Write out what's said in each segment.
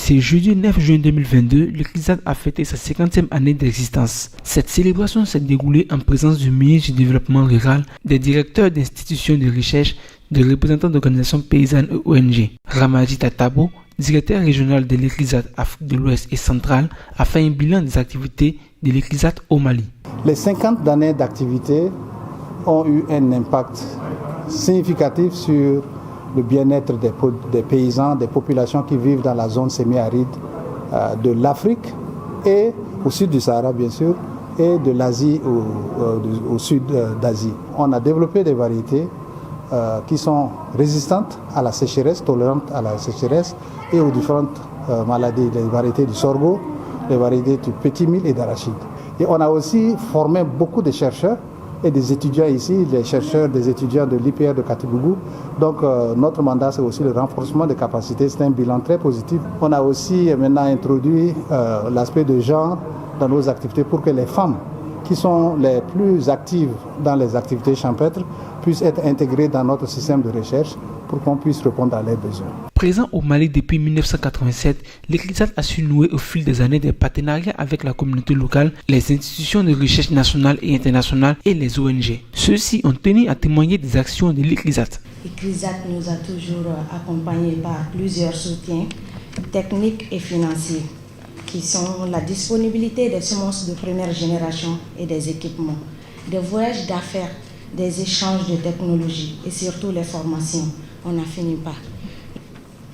C'est jeudi 9 juin 2022, l'ICRISAT a fêté sa 50e année d'existence. Cette célébration s'est déroulée en présence du ministre du Développement rural, des directeurs d'institutions de recherche, de représentants d'organisations paysannes et ONG. Ramadi Tatabo, directeur régional de l'ICRISAT Afrique de l'Ouest et centrale, a fait un bilan des activités de l'ICRISAT au Mali. Les 50 années d'activité ont eu un impact significatif sur le bien-être des paysans, des populations qui vivent dans la zone semi-aride de l'Afrique et au sud du Sahara bien sûr, et de l'Asie au sud d'Asie. On a développé des variétés qui sont résistantes à la sécheresse, tolérantes à la sécheresse et aux différentes maladies, les variétés du sorgho, les variétés du petit mil et d'arachide. Et on a aussi formé beaucoup de chercheurs et des étudiants ici, les chercheurs, des étudiants de l'IPR de Katibougou. Donc notre mandat, c'est aussi le renforcement des capacités. C'est un bilan très positif. On a aussi maintenant introduit l'aspect de genre dans nos activités pour que les femmes qui sont les plus actives dans les activités champêtres puissent être intégrées dans notre système de recherche pour qu'on puisse répondre à leurs besoins. Présent au Mali depuis 1987, l'ICRISAT a su nouer au fil des années des partenariats avec la communauté locale, les institutions de recherche nationales et internationales et les ONG. Ceux-ci ont tenu à témoigner des actions de l'ICRISAT. L'ICRISAT nous a toujours accompagnés par plusieurs soutiens techniques et financiers, qui sont la disponibilité des semences de première génération et des équipements, des voyages d'affaires, des échanges de technologies et surtout les formations. On n'a fini pas.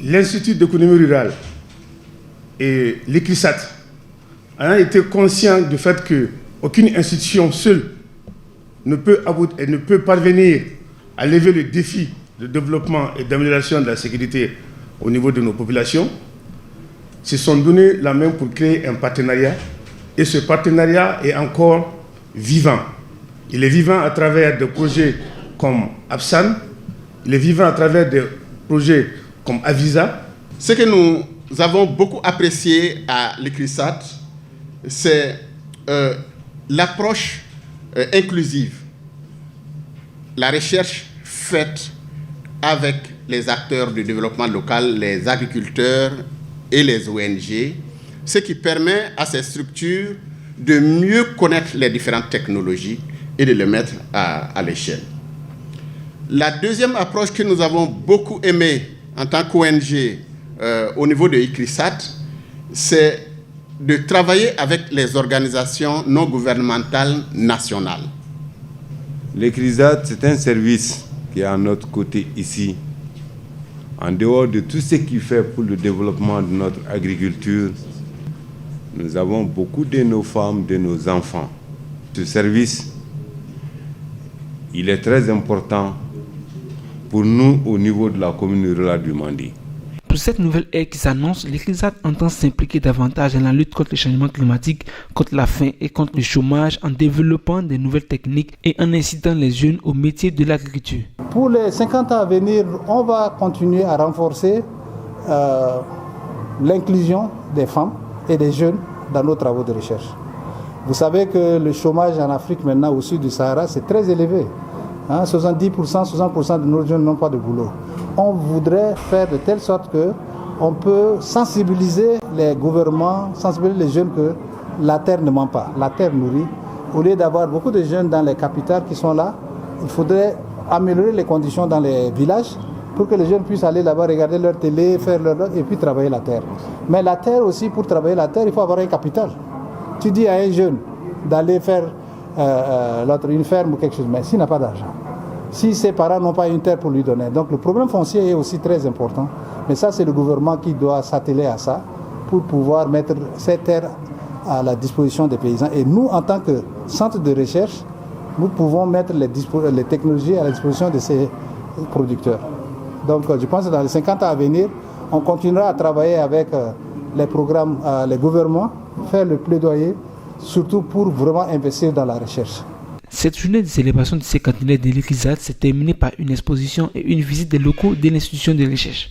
L'Institut d'économie rurale et l'ICRISAT ont été conscients du fait qu'aucune institution seule ne peut parvenir à lever le défi de développement et d'amélioration de la sécurité au niveau de nos populations. Se sont donné la main pour créer un partenariat et ce partenariat est encore vivant. Il est vivant à travers des projets comme APSAN, il est vivant à travers des projets comme Avisa. Ce que nous avons beaucoup apprécié à l'ICRISAT, c'est l'approche inclusive, la recherche faite avec les acteurs du développement local, les agriculteurs et les ONG, ce qui permet à ces structures de mieux connaître les différentes technologies et de les mettre à l'échelle. La deuxième approche que nous avons beaucoup aimée en tant qu'ONG au niveau de l'ICRISAT, c'est de travailler avec les organisations non gouvernementales nationales. L'ICRISAT, c'est un service qui est à notre côté ici. En dehors de tout ce qu'il fait pour le développement de notre agriculture, nous avons beaucoup de nos femmes, de nos enfants. Ce service, il est très important pour nous au niveau de la commune rurale du Mandi. Pour cette nouvelle ère qui s'annonce, l'ICRISAT entend s'impliquer davantage dans la lutte contre le changement climatique, contre la faim et contre le chômage en développant de nouvelles techniques et en incitant les jeunes au métier de l'agriculture. Pour les 50 ans à venir, on va continuer à renforcer l'inclusion des femmes et des jeunes dans nos travaux de recherche. Vous savez que le chômage en Afrique maintenant au sud du Sahara, c'est très élevé. 70%, 60% de nos jeunes n'ont pas de boulot. On voudrait faire de telle sorte qu'on peut sensibiliser les gouvernements, sensibiliser les jeunes que la terre ne ment pas, la terre nourrit. Au lieu d'avoir beaucoup de jeunes dans les capitales qui sont là, il faudrait améliorer les conditions dans les villages pour que les jeunes puissent aller là-bas, regarder leur télé, faire leur et puis travailler la terre. Mais la terre aussi, pour travailler la terre, il faut avoir un capital. Tu dis à un jeune d'aller faire une ferme ou quelque chose, mais s'il n'a pas d'argent, si ses parents n'ont pas une terre pour lui donner. Donc le problème foncier est aussi très important. Mais ça, c'est le gouvernement qui doit s'atteler à ça pour pouvoir mettre ces terres à la disposition des paysans. Et nous, en tant que centre de recherche, nous pouvons mettre les technologies à la disposition de ces producteurs. Donc je pense que dans les 50 ans à venir, on continuera à travailler avec les programmes, les gouvernements, faire le plaidoyer, surtout pour vraiment investir dans la recherche. Cette journée de célébration du 50e de l'ICRISAT s'est terminée par une exposition et une visite des locaux de l'institution de recherche.